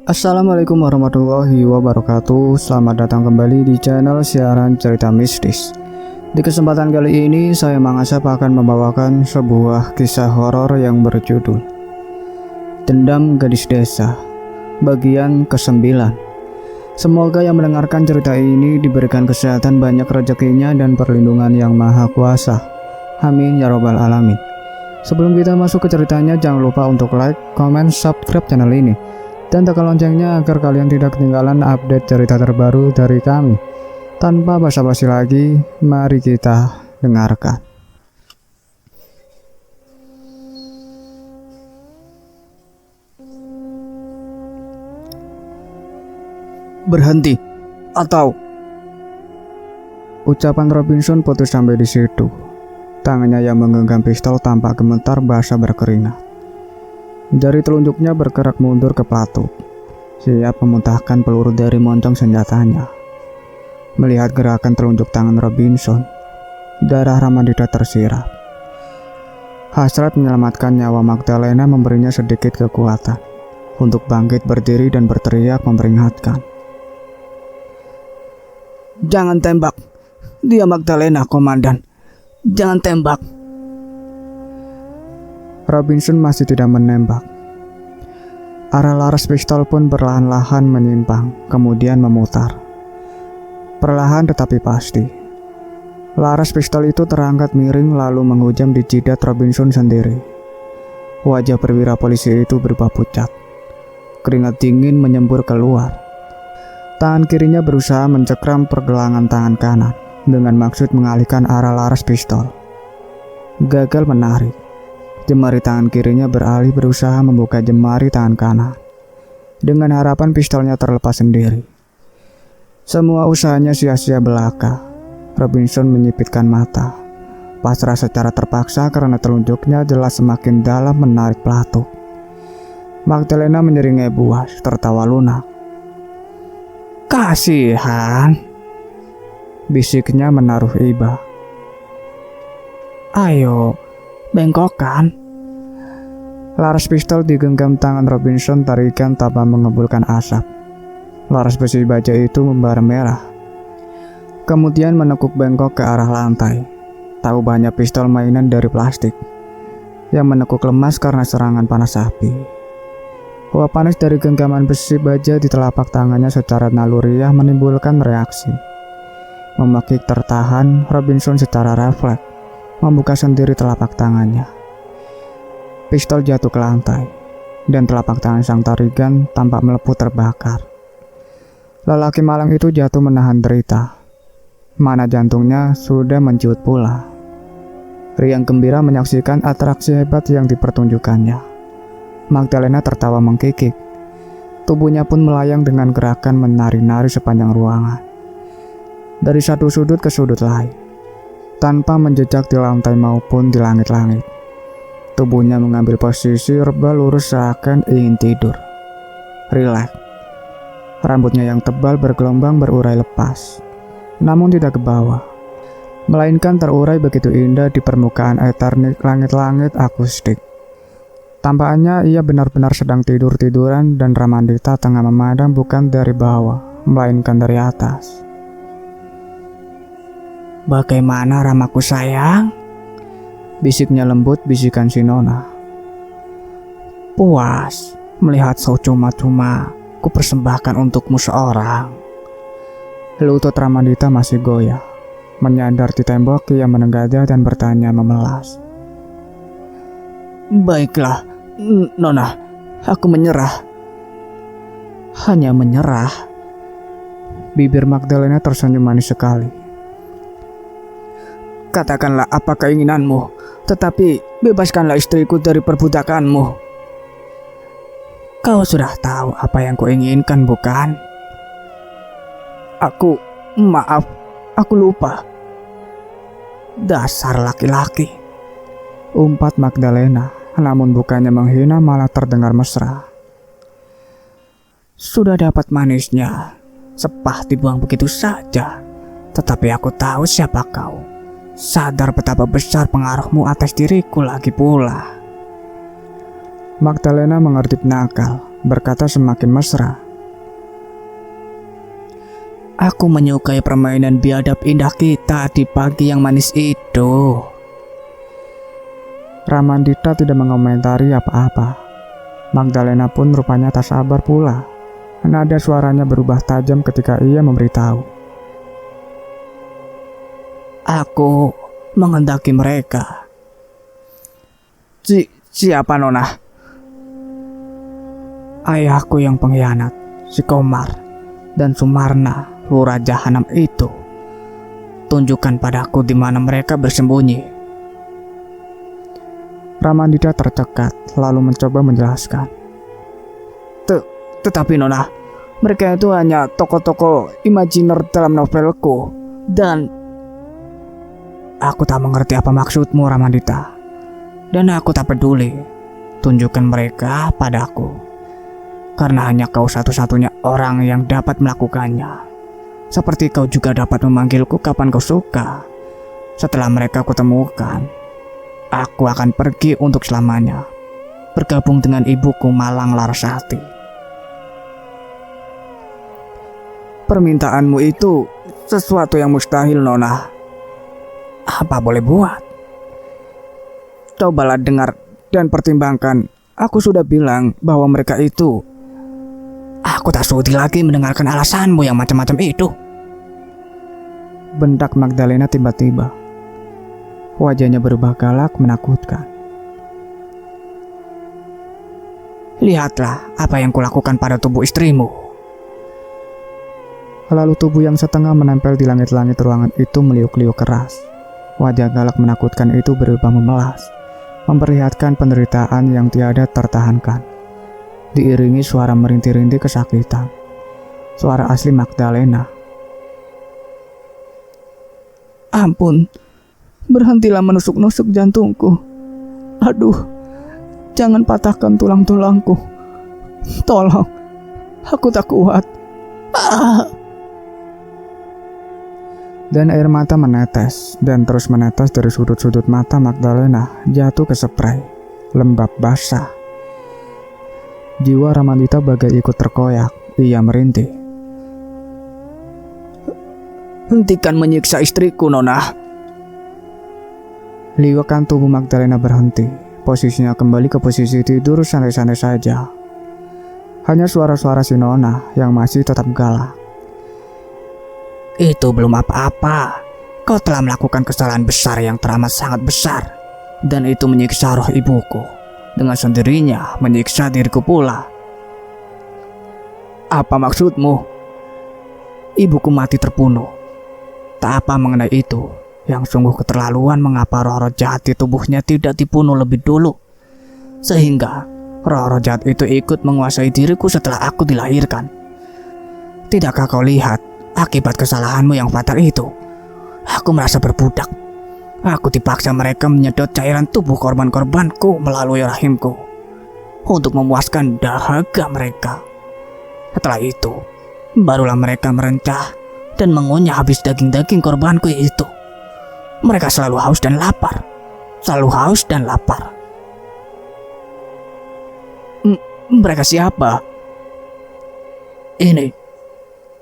Assalamualaikum warahmatullahi wabarakatuh. Selamat datang kembali di channel siaran cerita mistis. Di kesempatan kali ini saya Mang Asep akan membawakan sebuah kisah horor yang berjudul Dendam Gadis Desa bagian ke-9. Semoga yang mendengarkan cerita ini diberikan kesehatan banyak rezekinya dan perlindungan yang maha kuasa. Amin ya robbal alamin. Sebelum kita masuk ke ceritanya, jangan lupa untuk like, comment, subscribe channel ini dan tekan loncengnya agar kalian tidak ketinggalan update cerita terbaru dari kami. Tanpa basa-basi lagi, mari kita dengarkan. Berhenti, atau ucapan Robinson putus sampai di situ. Tangannya yang menggenggam pistol tampak gemetar basah berkeringat. Jari telunjuknya bergerak mundur ke pelatuk, siap memuntahkan peluru dari moncong senjatanya. Melihat gerakan telunjuk tangan Robinson, darah Ramadita tersirat. Hasrat menyelamatkan nyawa Magdalena memberinya sedikit kekuatan untuk bangkit berdiri dan berteriak memperingatkan. "Jangan tembak, dia Magdalena, komandan. Jangan tembak." Robinson masih tidak menembak. Arah laras pistol pun perlahan-lahan menyimpang, kemudian memutar. Perlahan tetapi pasti. Laras pistol itu terangkat miring lalu menghujam di jidat Robinson sendiri. Wajah perwira polisi itu berubah pucat. Keringat dingin menyembur keluar. Tangan kirinya berusaha mencekram pergelangan tangan kanan dengan maksud mengalihkan arah laras pistol. Gagal menarik. Jemari tangan kirinya beralih berusaha membuka jemari tangan kanan dengan harapan pistolnya terlepas sendiri. Semua usahanya sia-sia belaka. Robinson menyipitkan mata, pasrah secara terpaksa karena telunjuknya jelas semakin dalam menarik pelatuk. Magdalena menyeringai buas, tertawa lunak. "Kasihan," bisiknya menaruh iba. "Ayo, bengkokkan." Laras pistol digenggam tangan Robinson tarikan tanpa mengebulkan asap. Laras besi baja itu membara merah. Kemudian menekuk bengkok ke arah lantai. Tahu banyak pistol mainan dari plastik yang menekuk lemas karena serangan panas api. Uap panas dari genggaman besi baja di telapak tangannya secara naluriah menimbulkan reaksi. Memakik tertahan, Robinson secara refleks membuka sendiri telapak tangannya. Pistol jatuh ke lantai, dan telapak tangan sang tarigan tampak melepuh terbakar. Lelaki malang itu jatuh menahan derita. Mana jantungnya sudah mencuut pula. Riang gembira menyaksikan atraksi hebat yang dipertunjukkannya. Magdalena tertawa mengkikik. Tubuhnya pun melayang dengan gerakan menari-nari sepanjang ruangan. Dari satu sudut ke sudut lain, tanpa menjejak di lantai maupun di langit-langit. Tubuhnya mengambil posisi rebah lurus seakan ingin tidur. Rileks. Rambutnya yang tebal bergelombang berurai lepas, namun tidak ke bawah, melainkan terurai begitu indah di permukaan eternik langit-langit akustik. Tampaknya ia benar-benar sedang tidur-tiduran dan Ramadita tengah memandang bukan dari bawah, melainkan dari atas. "Bagaimana Ramaku sayang?" bisiknya lembut bisikan si Nona. "Puas melihat sau cuma-cuma kupersembahkan untukmu seorang." Lutut Ramadita masih goyah, menyandar di tembok. Ia menengadah dan bertanya memelas. "Baiklah, Nona, aku menyerah." "Hanya menyerah?" Bibir Magdalena tersenyum manis sekali. "Katakanlah apa keinginanmu, tetapi bebaskanlah istriku dari perbudakanmu." "Kau sudah tahu apa yang kuinginkan, bukan?" Maaf, aku lupa." "Dasar laki-laki," umpat Magdalena, namun bukannya menghina malah terdengar mesra. "Sudah dapat manisnya, sepah dibuang begitu saja. Tetapi aku tahu siapa kau. Sadar betapa besar pengaruhmu atas diriku lagi pula." Magdalena mengertip nakal berkata semakin mesra. Aku menyukai permainan biadab indah kita di pagi yang manis itu. Ramandita tidak mengomentari apa-apa. Magdalena pun rupanya tak sabar pula. Nada suaranya berubah tajam ketika ia memberitahu. Aku menghendaki mereka. Siapa Nona? Ayahku yang pengkhianat, si Komar dan Sumarna, lurah jahanam itu. Tunjukkan padaku di mana mereka bersembunyi. Ramandita tercekat lalu mencoba menjelaskan. Tetapi Nona, mereka itu hanya tokoh-tokoh imajiner dalam novelku. Dan aku tak mengerti apa maksudmu, Ramandita. Dan aku tak peduli. Tunjukkan mereka padaku. Karena hanya kau satu-satunya orang yang dapat melakukannya. Seperti kau juga dapat memanggilku kapan kau suka. Setelah mereka kutemukan, aku akan pergi untuk selamanya. Bergabung dengan ibuku Malang Larasati. Permintaanmu itu sesuatu yang mustahil, Nona. Apa boleh buat? Cobalah dengar dan pertimbangkan. Aku sudah bilang bahwa mereka itu. Aku tak sudi lagi mendengarkan alasanmu yang macam-macam itu. Bentak Magdalena tiba-tiba. Wajahnya berubah galak menakutkan. Lihatlah apa yang kulakukan pada tubuh istrimu. Lalu tubuh yang setengah menempel di langit-langit ruangan itu meliuk-liuk keras. Wajah galak menakutkan itu berubah memelas, memperlihatkan penderitaan yang tiada tertahankan. Diiringi suara merintih-rintih kesakitan. Suara asli Magdalena. Ampun, berhentilah menusuk-nusuk jantungku. Aduh, jangan patahkan tulang-tulangku. Tolong, aku tak kuat. Dan air mata menetes dan terus menetes dari sudut-sudut mata Magdalena jatuh ke spray, lembab basah. Jiwa Ramandita bagai ikut terkoyak. Ia merintih. Hentikan menyiksa istriku, Nona. Liwakan tubuh Magdalena berhenti. Posisinya kembali ke posisi tidur santai-santai saja. Hanya suara-suara si Nona yang masih tetap galak. Itu belum apa-apa. Kau telah melakukan kesalahan besar yang teramat sangat besar. Dan itu menyiksa roh ibuku. Dengan sendirinya menyiksa diriku pula. Apa maksudmu? Ibuku mati terbunuh. Tak apa mengenai itu. Yang sungguh keterlaluan mengapa roh-roh jahat di tubuhnya tidak dibunuh lebih dulu. Sehingga roh-roh jahat itu ikut menguasai diriku setelah aku dilahirkan. Tidakkah kau lihat akibat kesalahanmu yang fatal itu? Aku merasa berbudak. Aku dipaksa mereka menyedot cairan tubuh korban-korbanku melalui rahimku untuk memuaskan dahaga mereka. Setelah itu, barulah mereka merencah dan mengunyah habis daging-daging korbanku itu. Mereka selalu haus dan lapar. Selalu haus dan lapar. Mereka siapa? Ini,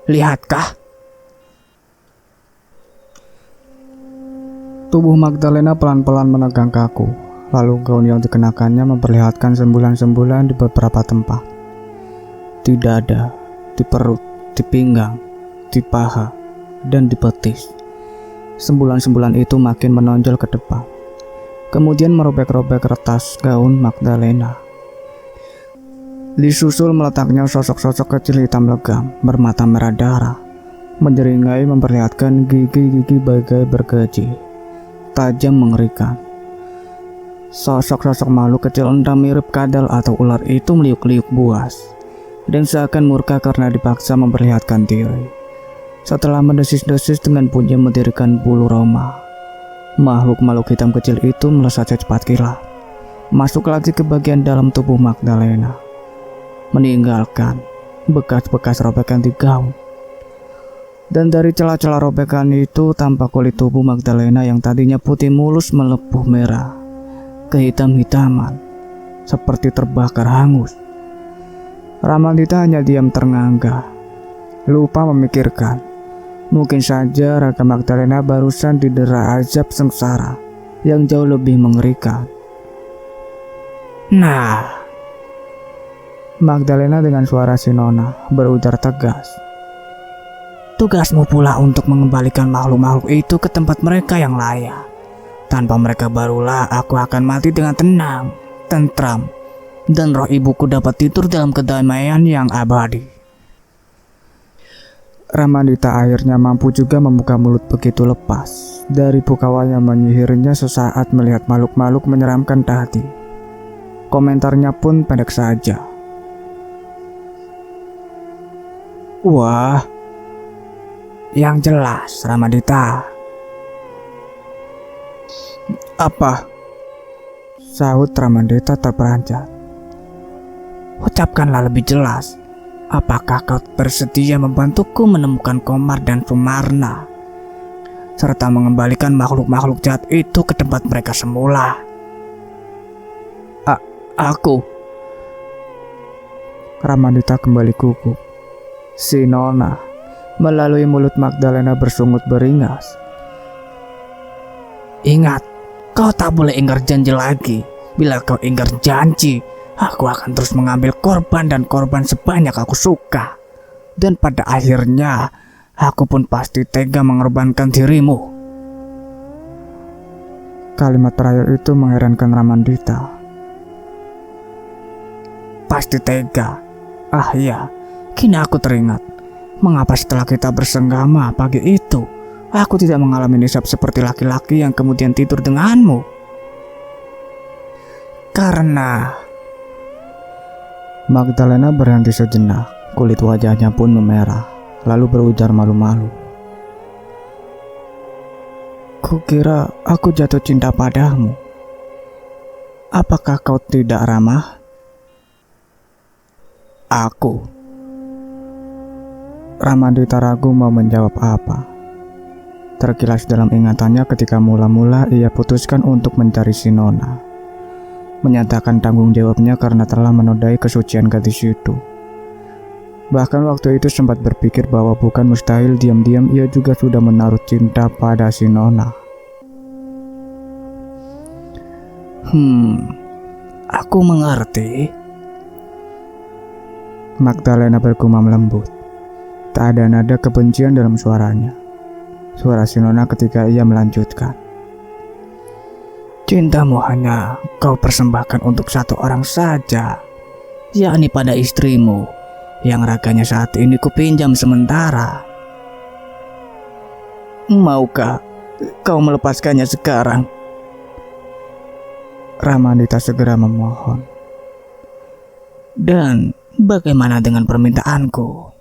lihatkah? Tubuh Magdalena pelan-pelan menegang kaku. Lalu gaun yang dikenakannya memperlihatkan sembulan-sembulan di beberapa tempat. Di dada, di perut, di pinggang, di paha, dan di betis. Sembulan-sembulan itu makin menonjol ke depan. Kemudian merobek-robek retas gaun Magdalena. Disusul meletaknya sosok-sosok kecil hitam legam bermata merah darah, menyeringai memperlihatkan gigi-gigi bagai bergaji. Tajam mengerikan. Sosok-sosok makhluk kecil entah mirip kadal atau ular itu meliuk-liuk buas dan seakan murka karena dipaksa memperlihatkan diri. Setelah mendesis-desis dengan punca mendirikan bulu roma, makhluk-makhluk hitam kecil itu melesat secepat kilat, masuk lagi ke bagian dalam tubuh Magdalena, meninggalkan bekas-bekas robekan di gaun. Dan dari celah-celah robekan itu tampak kulit tubuh Magdalena yang tadinya putih mulus melepuh merah, kehitam-hitaman, seperti terbakar hangus. Ramandita hanya diam ternganga, lupa memikirkan. Mungkin saja Raka Magdalena barusan didera azab sengsara yang jauh lebih mengerikan. Nah, Magdalena dengan suara sinona berujar tegas. tugasmu pula untuk mengembalikan makhluk-makhluk itu ke tempat mereka yang layak. Tanpa mereka barulah aku akan mati dengan tenang, tentram, dan roh ibuku dapat tidur dalam kedamaian yang abadi. Ramandita akhirnya mampu juga membuka mulut begitu lepas dari pukawanya menyihirnya sesaat melihat makhluk-makhluk menyeramkan tadi. Komentarnya pun pendek saja. Wah, yang jelas Ramandita. Apa? Sahut Ramandita terperanjat. Ucapkanlah lebih jelas. Apakah kau bersedia membantuku menemukan Komar dan Sumarna, serta mengembalikan makhluk-makhluk jahat itu ke tempat mereka semula? Aku. Ramandita kembali gugup. Si Nona melalui mulut Magdalena bersungut beringas. Ingat, kau tak boleh ingkar janji lagi. Bila kau ingkar janji, aku akan terus mengambil korban dan korban sebanyak aku suka. Dan pada akhirnya, aku pun pasti tega mengorbankan dirimu. Kalimat terakhir itu mengherankan Ramandita. Pasti tega. Ah iya, kini aku teringat. Mengapa setelah kita bersenggama pagi itu, aku tidak mengalami nisab seperti laki-laki yang kemudian tidur denganmu? Karena Magdalena berhenti sejenak, kulit wajahnya pun memerah, lalu berujar malu-malu. Kukira aku jatuh cinta padamu. Apakah kau tidak ramah? aku. Ramandita ragu mau menjawab apa. Terkilas dalam ingatannya ketika mula-mula ia putuskan untuk mencari si Nona. Menyatakan tanggung jawabnya karena telah menodai kesucian gadis itu. Bahkan waktu itu sempat berpikir bahwa bukan mustahil diam-diam ia juga sudah menaruh cinta pada si Nona. Aku mengerti. Magdalena bergumam lembut. Tak ada nada kebencian dalam suaranya. Suara si Nona ketika ia melanjutkan. Cintamu hanya kau persembahkan untuk satu orang saja, yakni pada istrimu, yang raganya saat ini kupinjam sementara. Maukah kau melepaskannya sekarang? Ramandita segera memohon. Dan bagaimana dengan permintaanku?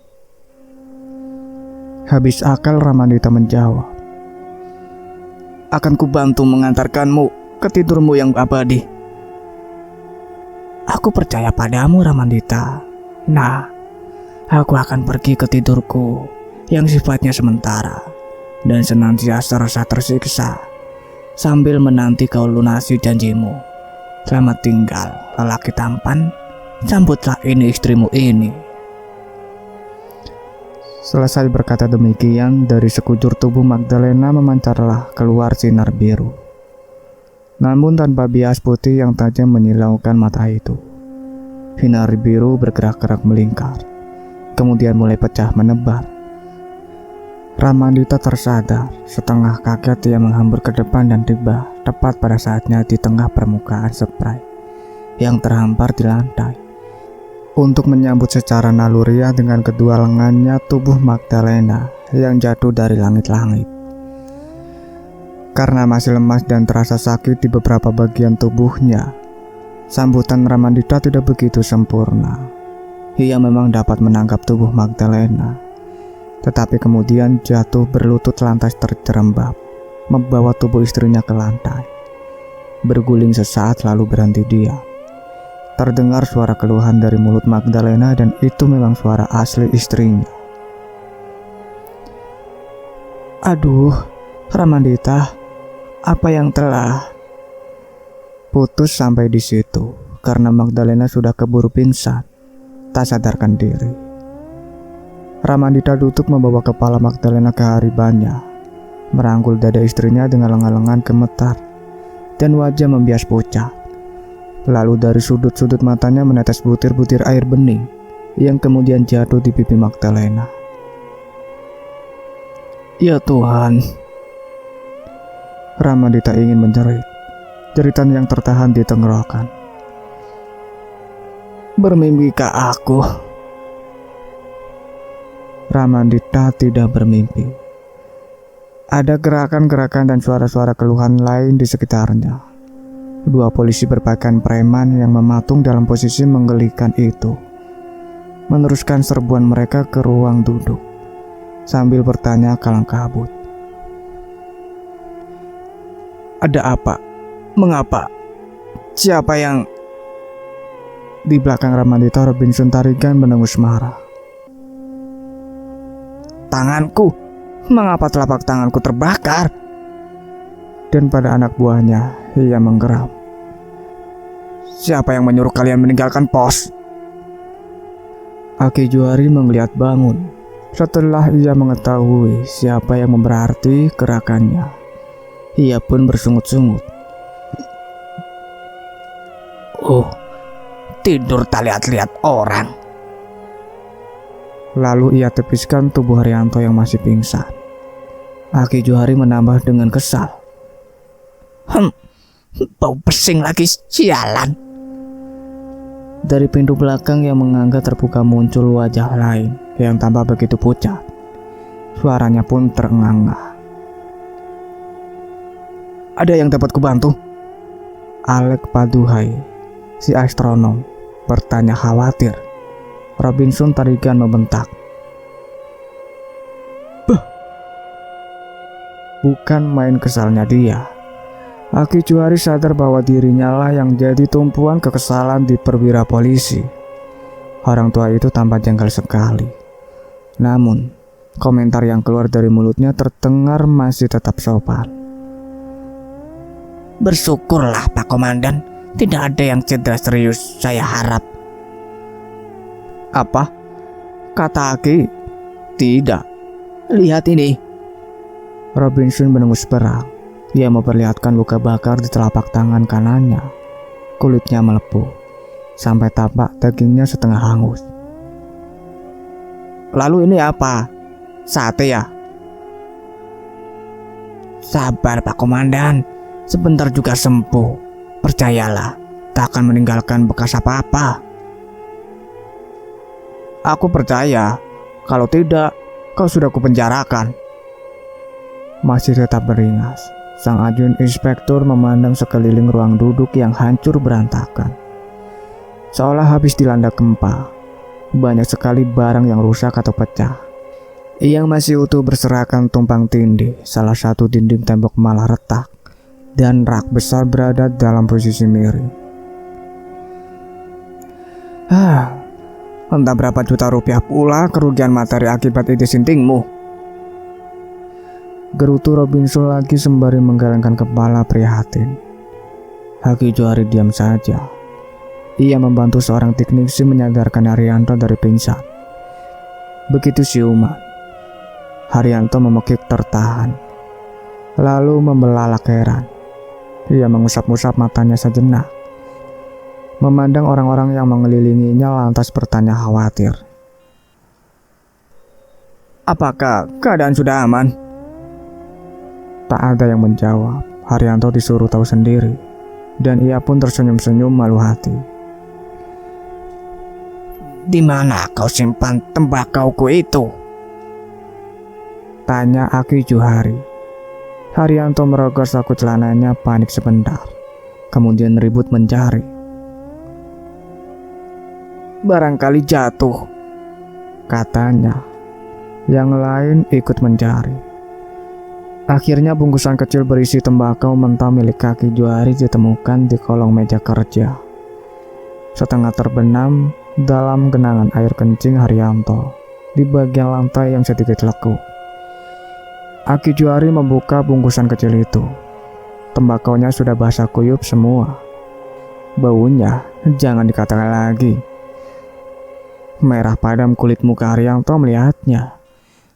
Habis akal Ramandita menjawab. Akan kubantu mengantarkanmu ke tidurmu yang abadi. Aku percaya padamu, Ramandita. Nah, aku akan pergi ke tidurku yang sifatnya sementara dan senantiasa rasa tersiksa sambil menanti kau lunasi janjimu. Selamat tinggal, lelaki tampan. Sambutlah ini istrimu ini. Selesai berkata demikian, dari sekujur tubuh Magdalena memancarlah keluar sinar biru. Namun tanpa bias putih yang tajam menyilaukan mata itu. Sinar biru bergerak-gerak melingkar, kemudian mulai pecah menebar. Ramandita tersadar, setengah kaget ia menghambur ke depan dan tiba tepat pada saatnya di tengah permukaan spray yang terhampar di lantai. Untuk menyambut secara naluriah dengan kedua lengannya tubuh Magdalena yang jatuh dari langit-langit. Karena masih lemas dan terasa sakit di beberapa bagian tubuhnya, sambutan Ramandita tidak begitu sempurna. Ia memang dapat menangkap tubuh Magdalena, tetapi kemudian jatuh berlutut lantas terjerembab, membawa tubuh istrinya ke lantai. Berguling sesaat lalu berhenti diam. Terdengar suara keluhan dari mulut Magdalena dan itu memang suara asli istrinya. Aduh, Ramandita, apa yang telah? Putus sampai di situ karena Magdalena sudah keburu pingsan. tak sadarkan diri. Ramandita duduk membawa kepala Magdalena ke haribannya, merangkul dada istrinya dengan lengan-lengan gemetar, dan wajah membias pucat. Lalu dari sudut-sudut matanya menetes butir-butir air bening yang kemudian jatuh di pipi Magdalena. Ya Tuhan, Ramandita ingin menjerit, jeritan yang tertahan di tenggorokan. bermimpikah aku? Ramandita tidak bermimpi. Ada gerakan-gerakan dan suara-suara keluhan lain di sekitarnya. Dua polisi berpakaian preman yang mematung dalam posisi menggelikan itu meneruskan serbuan mereka ke ruang duduk sambil bertanya kalang kabut. Ada apa? Mengapa? Siapa yang... Di belakang Ramandita, Robinson Tarigan menengus marah. Tanganku? Mengapa telapak tanganku terbakar? Dan pada anak buahnya, ia menggeram. Siapa yang menyuruh kalian meninggalkan pos? Aki Juari menggeliat bangun setelah ia mengetahui siapa yang memberarti gerakannya. Ia pun bersungut-sungut. Oh, tidur tak lihat-lihat orang. Lalu ia tepiskan tubuh Haryanto yang masih pingsan. Aki Johari menambah dengan kesal. Bau pesing lagi, sialan. Dari pintu belakang yang mengangga terbuka muncul wajah lain yang tampak begitu pucat. Suaranya pun terengah-engah. Ada yang dapat kubantu? Alek Paduhai, si astronom, bertanya khawatir. Robinson Tarigan membentak. Bah! Bukan main kesalnya dia. Aki Juari sadar bahwa dirinya lah yang jadi tumpuan kekesalan di perwira polisi. Orang tua itu tampak jengkel sekali. Namun, komentar yang keluar dari mulutnya terdengar masih tetap sopan. Bersyukurlah Pak Komandan, tidak ada yang cedera serius, saya harap. Apa? Kata Aki. Tidak. Lihat ini. Robinson menengus perang. Ia memperlihatkan luka bakar di telapak tangan kanannya. Kulitnya melepuh sampai tampak dagingnya setengah hangus. Lalu ini apa? Sate ya? Sabar Pak Komandan, sebentar juga sembuh. Percayalah, tak akan meninggalkan bekas apa-apa. Aku percaya. Kalau tidak, kau sudah kupenjarakan. Masih tetap beringas, sang ajun inspektur memandang sekeliling ruang duduk yang hancur berantakan. Seolah habis dilanda gempa. Banyak sekali barang yang rusak atau pecah. Yang masih utuh berserakan tumpang tindih. Salah satu dinding tembok malah retak, dan rak besar berada dalam posisi miring. Entah berapa juta rupiah pula kerugian materi akibat ide sintingmu. Gerutu Robinson lagi sembari menggelengkan kepala prihatin. Aki Johari diam saja. Ia membantu seorang teknisi menyadarkan Haryanto dari pingsan. Begitu siuman, Haryanto memekik tertahan, lalu membelalak heran. Ia mengusap-usap matanya sejenak, memandang orang-orang yang mengelilinginya lantas bertanya khawatir. Apakah keadaan sudah aman? Tak ada yang menjawab. Haryanto disuruh tahu sendiri, dan ia pun tersenyum-senyum malu hati. Di mana kau simpan tembakauku itu? Tanya Aki Johari. Haryanto merogoh saku celananya panik sebentar, kemudian ribut mencari. Barangkali jatuh, katanya. Yang lain ikut mencari. Akhirnya bungkusan kecil berisi tembakau mentah milik Aki Johari ditemukan di kolong meja kerja, setengah terbenam dalam genangan air kencing Haryanto di bagian lantai yang sedikit lekuk. Aki Johari membuka bungkusan kecil itu. Tembakaunya sudah basah kuyup semua. Baunya jangan dikatakan lagi. Merah padam kulit muka Haryanto melihatnya.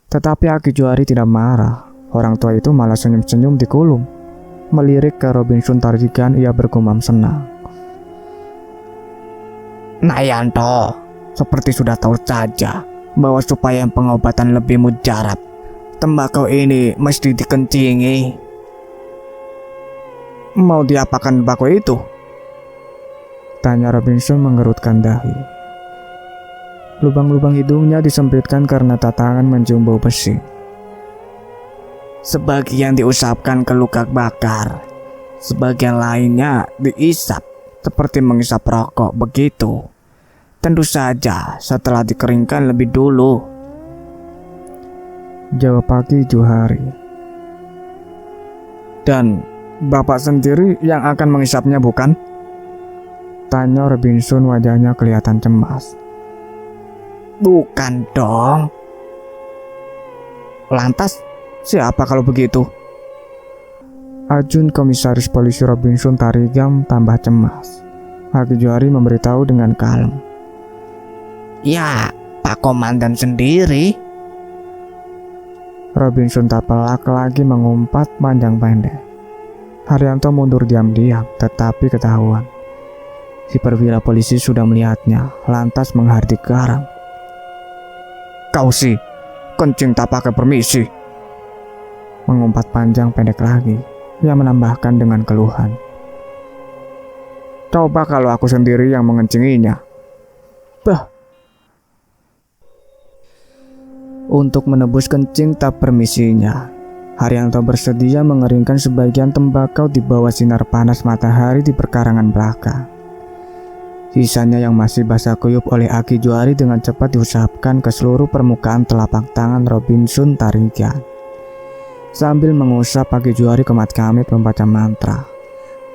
Tetapi Aki Johari tidak marah. Orang tua itu malah senyum-senyum di kulum. Melirik ke Robinson Tarigan, ia bergumam senang. Nayanto, seperti sudah tahu saja bahwa supaya pengobatan lebih mujarab, tembakau ini mesti dikencingi. Mau diapakan tembakau itu? Tanya Robinson mengerutkan dahi. Lubang-lubang hidungnya disempitkan karena tatangan mencium bau besi. Sebagian diusapkan ke luka bakar, sebagian lainnya diisap seperti mengisap rokok begitu. Tentu saja setelah dikeringkan lebih dulu, jawab Aki Johari. Dan Bapak sendiri yang akan mengisapnya, bukan? Tanya Robinson, wajahnya kelihatan cemas. Bukan dong. Lantas siapa kalau begitu? Ajun Komisaris Polisi Robinson Tarigan tambah cemas. Aki Johari memberitahu dengan kalem. Ya, Pak Komandan sendiri. Robinson tak pelak lagi mengumpat panjang pendek. Haryanto mundur diam-diam, tetapi ketahuan. Si perwira polisi sudah melihatnya, lantas menghardik garang. Kau sih, kencing tak pakai permisi. Mengumpat panjang pendek lagi, ia menambahkan dengan keluhan. Coba kalau aku sendiri yang mengencinginya. Bah. Untuk menebus kencing tak permisinya, Haryanto bersedia mengeringkan sebagian tembakau di bawah sinar panas matahari di perkarangan belakang. Sisanya yang masih basah kuyup oleh Aki Johari dengan cepat diusapkan ke seluruh permukaan telapak tangan Robinson Tarigan. Sambil mengusap, Aki Johari kemat-kamit membaca mantra.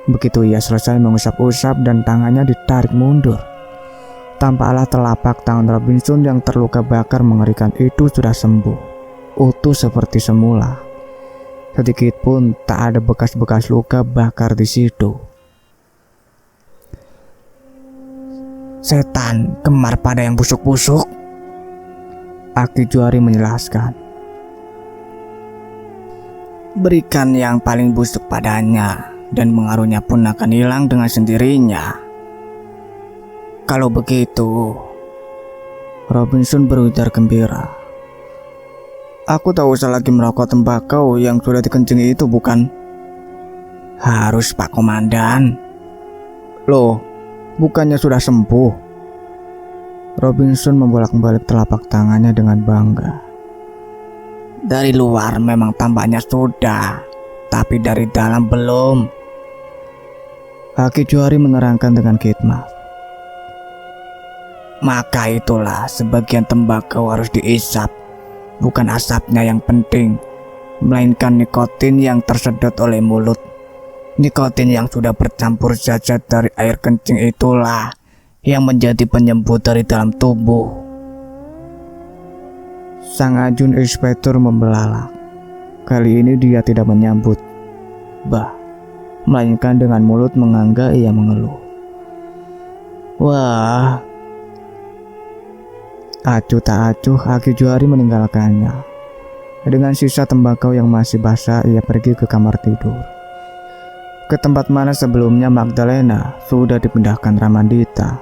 Begitu ia selesai mengusap-usap dan tangannya ditarik mundur, tampaklah telapak tangan Robinson yang terluka bakar mengerikan itu sudah sembuh, utuh seperti semula. Sedikit pun tak ada bekas-bekas luka bakar di situ. Setan kemar pada yang busuk-busuk, Aki Johari menjelaskan. Berikan yang paling busuk padanya, dan pengaruhnya pun akan hilang dengan sendirinya. Kalau begitu, Robinson berujar gembira. Aku tak usah lagi merokok tembakau yang sudah dikencingi itu, bukan? Harus, Pak Komandan. Loh, bukannya sudah sembuh? Robinson membolak-balik telapak tangannya dengan bangga. Dari luar memang tampaknya sudah, tapi dari dalam belum. Aki Johari menerangkan dengan khidmat. Maka itulah sebagian tembakau harus diisap. Bukan asapnya yang penting, melainkan nikotin yang tersedot oleh mulut. Nikotin yang sudah bercampur zat-zat dari air kencing itulah yang menjadi penyembuh dari dalam tubuh. Sang Ajun Inspektur membelalak. Kali ini dia tidak menyambut, melainkan dengan mulut menganga ia mengeluh. Wah. Acuh tak acuh, Aki Johari meninggalkannya. Dengan sisa tembakau yang masih basah, ia pergi ke kamar tidur. Ke tempat mana sebelumnya Magdalena sudah dipindahkan Ramandita.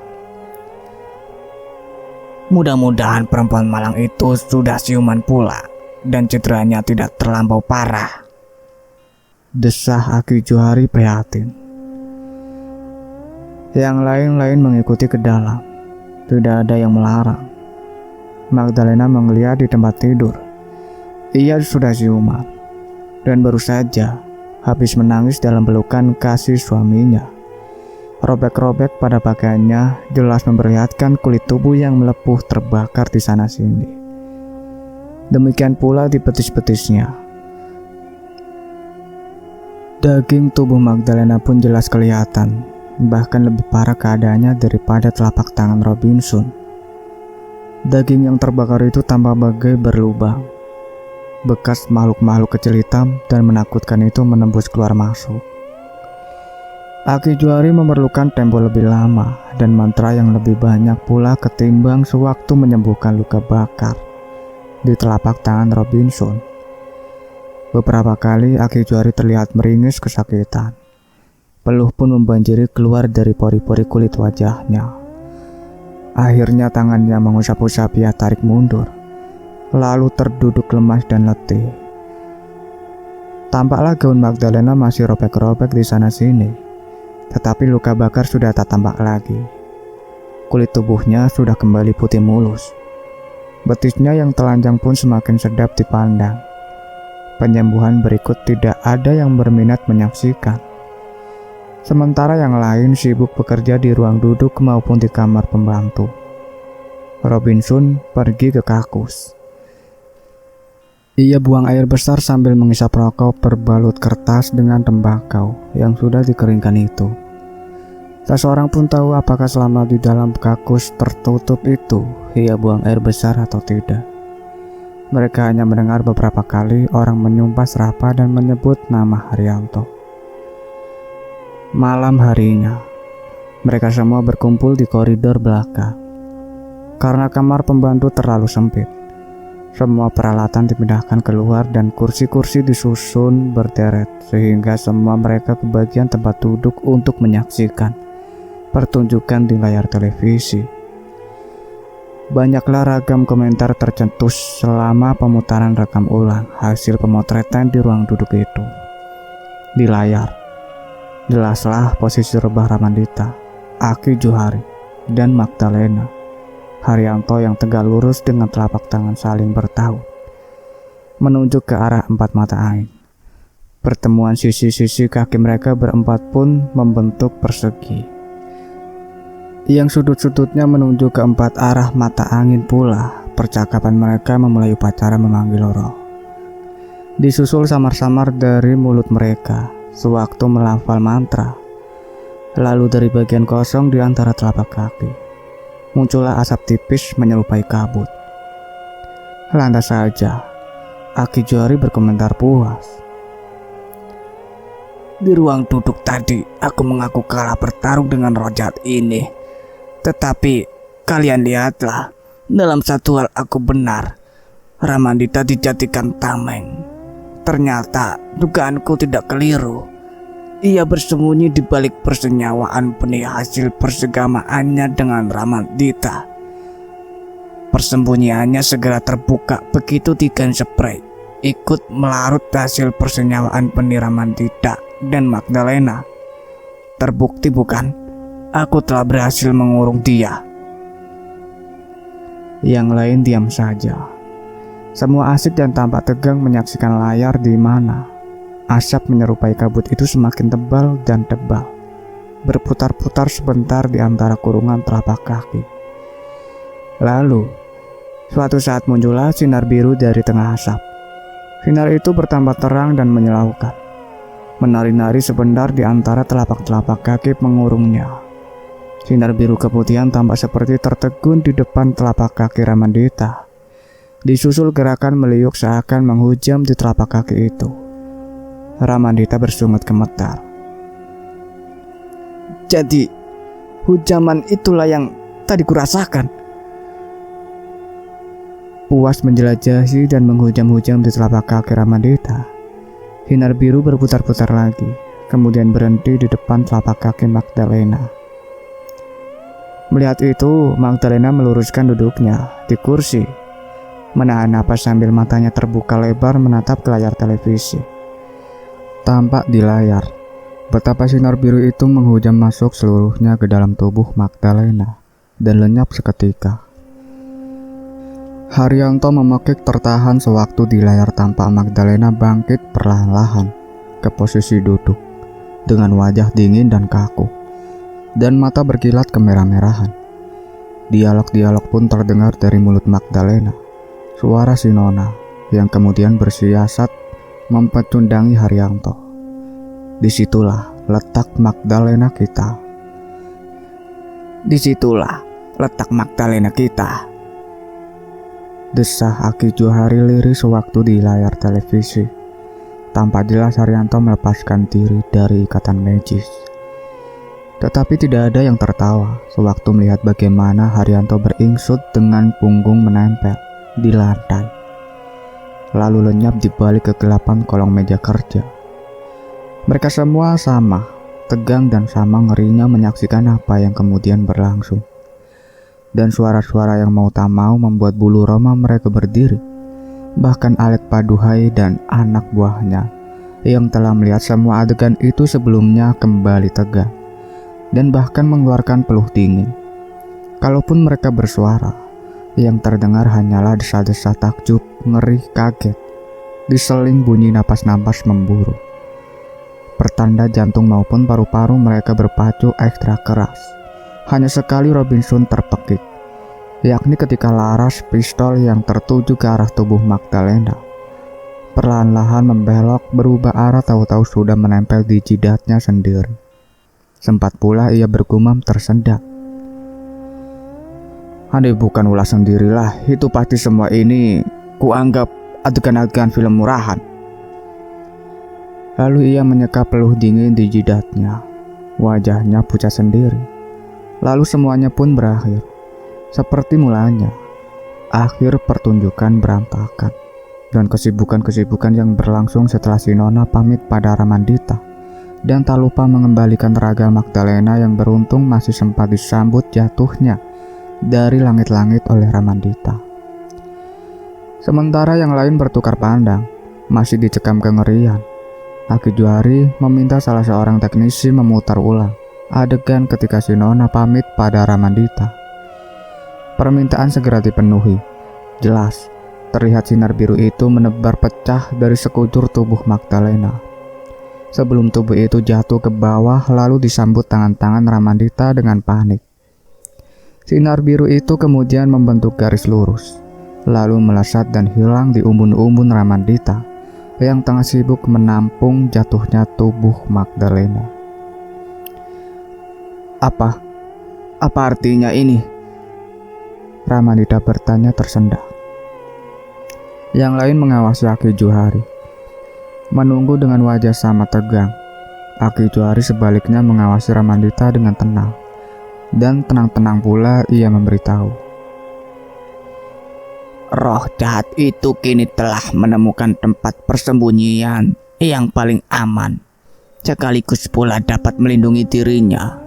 Mudah-mudahan perempuan malang itu sudah siuman pula dan cederanya tidak terlampau parah, desah Aki Johari prihatin. Yang lain-lain mengikuti ke dalam. Tidak ada yang melarang. Magdalena menggeliat di tempat tidur. Ia sudah siuman dan baru saja habis menangis dalam pelukan kasih suaminya. Robek-robek pada pakaiannya jelas memperlihatkan kulit tubuh yang melepuh terbakar di sana sini. Demikian pula di betis-betisnya. Daging tubuh Magdalena pun jelas kelihatan, bahkan lebih parah keadaannya daripada telapak tangan Robinson. Daging yang terbakar itu tampak bagai berlubang. Bekas makhluk-makhluk kecil hitam dan menakutkan itu menembus keluar masuk. Aki Juari memerlukan tempo lebih lama dan mantra yang lebih banyak pula ketimbang sewaktu menyembuhkan luka bakar di telapak tangan Robinson. Beberapa kali Aki Juari terlihat meringis kesakitan. Peluh pun membanjiri keluar dari pori-pori kulit wajahnya. Akhirnya tangannya mengusap-usap, ia tarik mundur, lalu terduduk lemas dan letih. Tampaklah gaun Magdalena masih robek-robek di sana-sini, tetapi luka bakar sudah tak tampak lagi. Kulit tubuhnya sudah kembali putih mulus. Betisnya yang telanjang pun semakin sedap dipandang. Penyembuhan berikut tidak ada yang berminat menyaksikan. Sementara yang lain sibuk bekerja di ruang duduk maupun di kamar pembantu. Robinson pergi ke kakus. Ia buang air besar sambil menghisap rokok berbalut kertas dengan tembakau yang sudah dikeringkan itu. Tak seorang pun tahu apakah selama di dalam kakus tertutup itu ia buang air besar atau tidak. Mereka hanya mendengar beberapa kali orang menyumpah serapah dan menyebut nama Haryanto. Malam harinya, mereka semua berkumpul di koridor belakang. Karena kamar pembantu terlalu sempit, semua peralatan dipindahkan keluar dan kursi-kursi disusun berderet sehingga semua mereka kebagian tempat duduk untuk menyaksikan pertunjukan di layar televisi. Banyaklah ragam komentar tercetus selama pemutaran rekam ulang hasil pemotretan di ruang duduk itu. Di layar, jelaslah posisi rebah Ramandita, Aki Johari, dan Magdalena. Haryanto yang tegak lurus dengan telapak tangan saling bertaut, menunjuk ke arah empat mata angin. Pertemuan sisi-sisi kaki mereka berempat pun membentuk persegi, yang sudut-sudutnya menuju ke empat arah mata angin pula. Percakapan mereka memulai upacara memanggil roh. Disusul samar-samar dari mulut mereka sewaktu melafal mantra. Lalu dari bagian kosong di antara telapak kaki muncullah asap tipis menyerupai kabut. Lantas saja Aki Johari berkomentar puas. Di ruang duduk tadi aku mengaku kalah bertarung dengan roh jahat ini. Tetapi kalian lihatlah, dalam satu hal aku benar. Ramandita dijadikan tameng. Ternyata dugaanku tidak keliru. Ia bersembunyi di balik persenyawaan benih hasil persegamaannya dengan Ramandita. Persembunyiannya segera terbuka begitu Tigan Spray ikut melarut hasil persenyawaan benih Ramandita dan Magdalena. Terbukti bukan? Aku telah berhasil mengurung dia. Yang lain diam saja. Semua asik dan tampak tegang menyaksikan layar di mana asap menyerupai kabut itu semakin tebal dan tebal, berputar-putar sebentar di antara kurungan telapak kaki. Lalu, suatu saat muncullah sinar biru dari tengah asap. Sinar itu bertambah terang dan menyilaukan, menari-nari sebentar di antara telapak-telapak kaki pengurungnya. Sinar biru keputihan tampak seperti tertegun di depan telapak kaki Ramandita. Disusul gerakan meliuk seakan menghujam di telapak kaki itu. Ramandita bersungut gemetar. Jadi, hujaman itulah yang tadi kurasakan. Puas menjelajahi dan menghujam-hujam di telapak kaki Ramandita, sinar biru berputar-putar lagi, kemudian berhenti di depan telapak kaki Magdalena. Melihat itu, Magdalena meluruskan duduknya di kursi, menahan napas sambil matanya terbuka lebar menatap ke layar televisi. Tampak di layar betapa sinar biru itu menghujam masuk seluruhnya ke dalam tubuh Magdalena dan lenyap seketika. Haryanto memekik tertahan sewaktu di layar tampak Magdalena bangkit perlahan-lahan ke posisi duduk dengan wajah dingin dan kaku dan mata berkilat kemerah-merahan. Dialog-dialog pun terdengar dari mulut Magdalena, suara si Nona yang kemudian bersiasat mempecundangi Haryanto. Disitulah letak Magdalena kita. Disitulah letak Magdalena kita. Desah Aki Johari lirih sewaktu di layar televisi. Tampak jelas Haryanto melepaskan diri dari ikatan magis. Tetapi tidak ada yang tertawa sewaktu melihat bagaimana Haryanto beringsut dengan punggung menempel di lantai, lalu lenyap di balik kegelapan kolong meja kerja. Mereka semua sama tegang dan sama ngerinya menyaksikan apa yang kemudian berlangsung. Dan suara-suara yang mau tak mau membuat bulu roma mereka berdiri. Bahkan Alek Paduhai dan anak buahnya yang telah melihat semua adegan itu sebelumnya kembali tegang dan bahkan mengeluarkan peluh dingin. Kalaupun mereka bersuara, yang terdengar hanyalah desa-desa takjub, ngeri, kaget, diseling bunyi napas-napas memburu. Pertanda jantung maupun paru-paru mereka berpacu ekstra keras. Hanya sekali Robinson terpekik, yakni ketika laras pistol yang tertuju ke arah tubuh Magdalena perlahan-lahan membelok berubah arah, tahu-tahu sudah menempel di jidatnya sendiri. Sempat pula ia bergumam tersendak, "Andai bukan ulah sendirilah, itu pasti semua ini kuanggap adegan-adegan film murahan." Lalu ia menyeka peluh dingin di jidatnya. Wajahnya pucat sendiri. Lalu semuanya pun berakhir. Seperti mulanya, akhir pertunjukan berantakan. Dan kesibukan-kesibukan yang berlangsung setelah si Nona pamit pada Ramandita. Dan tak lupa mengembalikan raga Magdalena yang beruntung masih sempat disambut jatuhnya dari langit-langit oleh Ramandita. Sementara yang lain bertukar pandang, masih dicekam kengerian. Aki Johari meminta salah seorang teknisi memutar ulang adegan ketika si Nona pamit pada Ramandita. Permintaan segera dipenuhi. Jelas, terlihat sinar biru itu menebar pecah dari sekujur tubuh Magdalena. Sebelum tubuh itu jatuh ke bawah lalu disambut tangan-tangan Ramandita dengan panik. Sinar biru itu kemudian membentuk garis lurus, lalu melesat dan hilang di umbun-umbun Ramandita yang tengah sibuk menampung jatuhnya tubuh Magdalena. Apa artinya ini? Ramandita bertanya tersendak. Yang lain mengawasi Aki Johari, menunggu dengan wajah sama tegang. Aki Johari sebaliknya mengawasi Ramandita dengan tenang. Dan tenang-tenang pula ia memberitahu, "Roh jahat itu kini telah menemukan tempat persembunyian yang paling aman, sekaligus pula dapat melindungi dirinya."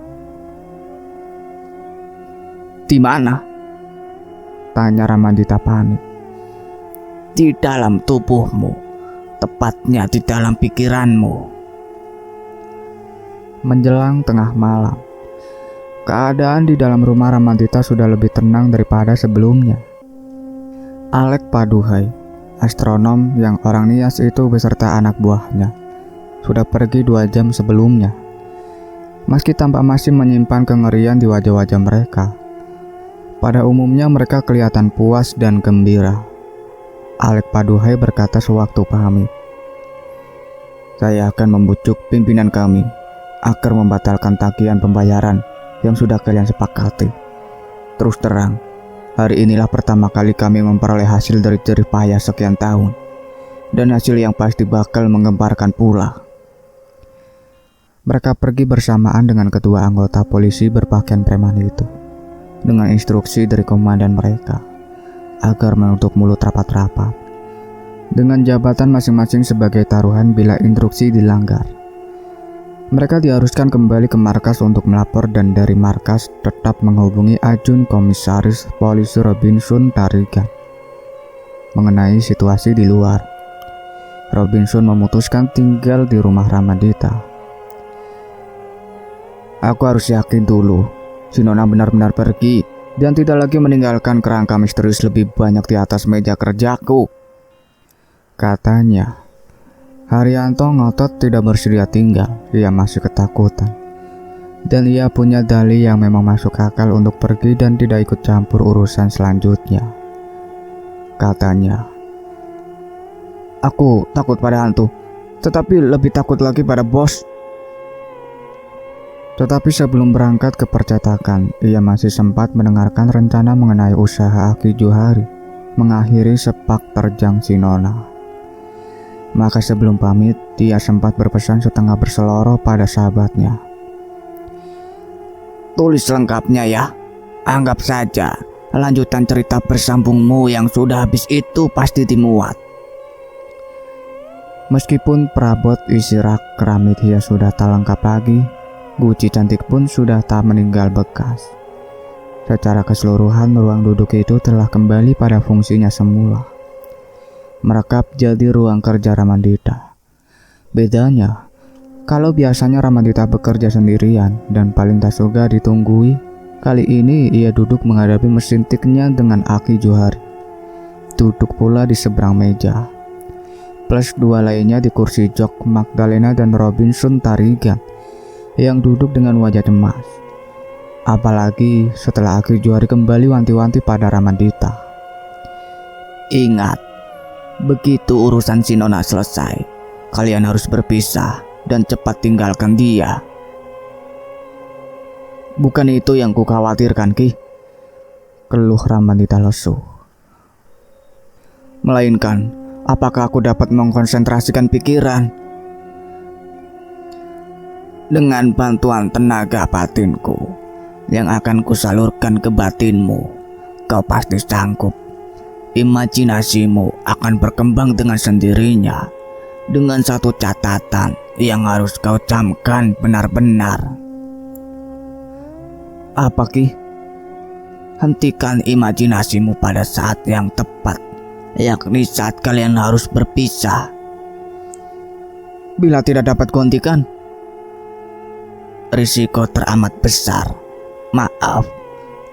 "Di mana?" tanya Ramandita panik. "Di dalam tubuhmu, tepatnya di dalam pikiranmu." Menjelang tengah malam, keadaan di dalam rumah Ramandita sudah lebih tenang daripada sebelumnya. Alek Paduhai, astronom yang orang Nias itu beserta anak buahnya, sudah pergi 2 jam sebelumnya. Meski tampak masih menyimpan kengerian di wajah-wajah mereka, pada umumnya mereka kelihatan puas dan gembira. Alek Paduhai berkata sewaktu pamit, "Saya akan membujuk pimpinan kami agar membatalkan tagihan pembayaran yang sudah kalian sepakati. Terus terang, hari inilah pertama kali kami memperoleh hasil dari jerih payah sekian tahun, dan hasil yang pasti bakal menggemparkan pula." Mereka pergi bersamaan dengan kedua anggota polisi berpakaian preman itu, dengan instruksi dari komandan mereka agar menutup mulut rapat-rapat, dengan jabatan masing-masing sebagai taruhan bila instruksi dilanggar. Mereka diharuskan kembali ke markas untuk melapor dan dari markas tetap menghubungi Ajun Komisaris Polisi Robinson Tarigan mengenai situasi di luar. Robinson memutuskan tinggal di rumah Ramandita. "Aku harus yakin dulu si Nona benar-benar pergi dan tidak lagi meninggalkan kerangka misterius lebih banyak di atas meja kerjaku," katanya. Haryanto ngotot tidak bersedia tinggal, ia masih ketakutan. Dan ia punya dalih yang memang masuk akal untuk pergi dan tidak ikut campur urusan selanjutnya. Katanya, "Aku takut pada hantu, tetapi lebih takut lagi pada bos." Tetapi sebelum berangkat ke percetakan, ia masih sempat mendengarkan rencana mengenai usaha Aki Johari mengakhiri sepak terjang si Nona. Maka sebelum pamit, dia sempat berpesan setengah berseloroh pada sahabatnya. tulis lengkapnya ya. Anggap saja lanjutan cerita bersambungmu yang sudah habis itu pasti dimuat. Meskipun perabot isi rak keramik hias sudah tak lengkap lagi, guci cantik pun sudah tak meninggal bekas. Secara keseluruhan ruang duduk itu telah kembali pada fungsinya semula. Merekap jadi ruang kerja Ramandita. Bedanya, kalau biasanya Ramandita bekerja sendirian dan paling tak suka ditunggui, kali ini ia duduk menghadapi mesin tiknya dengan Aki Johari. Duduk pula di seberang meja, plus dua lainnya di kursi jok Magdalena dan Robinson Tarigan yang duduk dengan wajah cemas. Apalagi setelah Aki Johari kembali wanti-wanti pada Ramandita. Ingat, begitu urusan si Nona selesai, kalian harus berpisah dan cepat tinggalkan dia. Bukan itu yang kukhawatirkan, Ki, keluh Ramandita lesu. Melainkan, apakah aku dapat mengkonsentrasikan pikiran? Dengan bantuan tenaga batinku yang akan kusalurkan ke batinmu, kau pasti sanggup. Imajinasimu akan berkembang dengan sendirinya. Dengan satu catatan yang harus kau camkan benar-benar. Apa, Ki? Hentikan imajinasimu pada saat yang tepat, yakni saat kalian harus berpisah. Bila tidak dapat kuhentikan, risiko teramat besar. Maaf,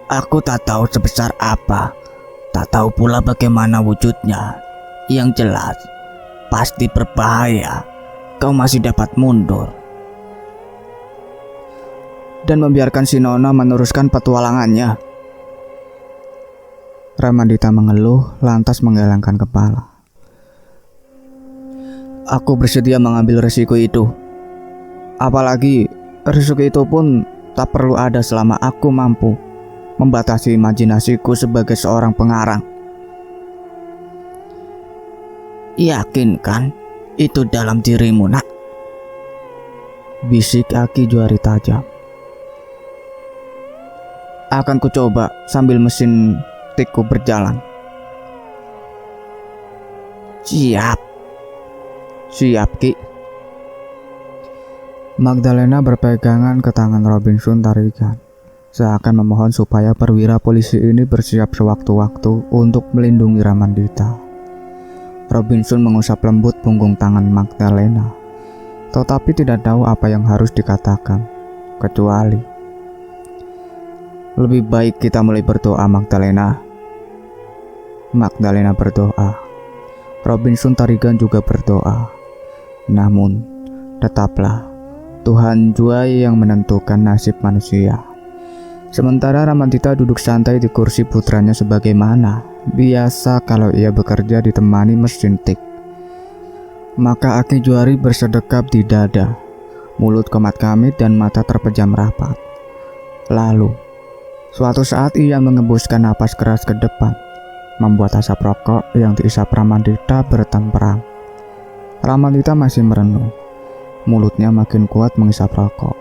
aku tak tahu sebesar apa, tak tahu pula bagaimana wujudnya. Yang jelas, pasti berbahaya. Kau masih dapat mundur dan membiarkan si Nona meneruskan petualangannya. Ramandita mengeluh lantas menggelengkan kepala. Aku bersedia mengambil risiko itu. Apalagi risiko itu pun tak perlu ada selama aku mampu membatasi imajinasiku sebagai seorang pengarang. Yakin kan itu dalam dirimu, nak? Bisik Aki Johari tajam. Akan ku coba sambil mesin tikku berjalan. Siap. Siap, Ki. Magdalena berpegangan ke tangan Robinson Tarigan, seakan memohon supaya perwira polisi ini bersiap sewaktu-waktu untuk melindungi Ramandita. Robinson mengusap lembut punggung tangan Magdalena, tetapi tidak tahu apa yang harus dikatakan, kecuali, lebih baik kita mulai berdoa, Magdalena. Magdalena berdoa. Robinson Tarigan juga berdoa. Namun, tetaplah Tuhan jua yang menentukan nasib manusia. Sementara Ramandita duduk santai di kursi putranya sebagaimana biasa kalau ia bekerja ditemani mesin tik. Maka Aki Johari bersedekap di dada, mulut komat kamit dan mata terpejam rapat. Lalu, suatu saat ia mengembuskan napas keras ke depan, membuat asap rokok yang diisap Ramandita bertemperan. Ramandita masih merenung. Mulutnya makin kuat mengisap rokok.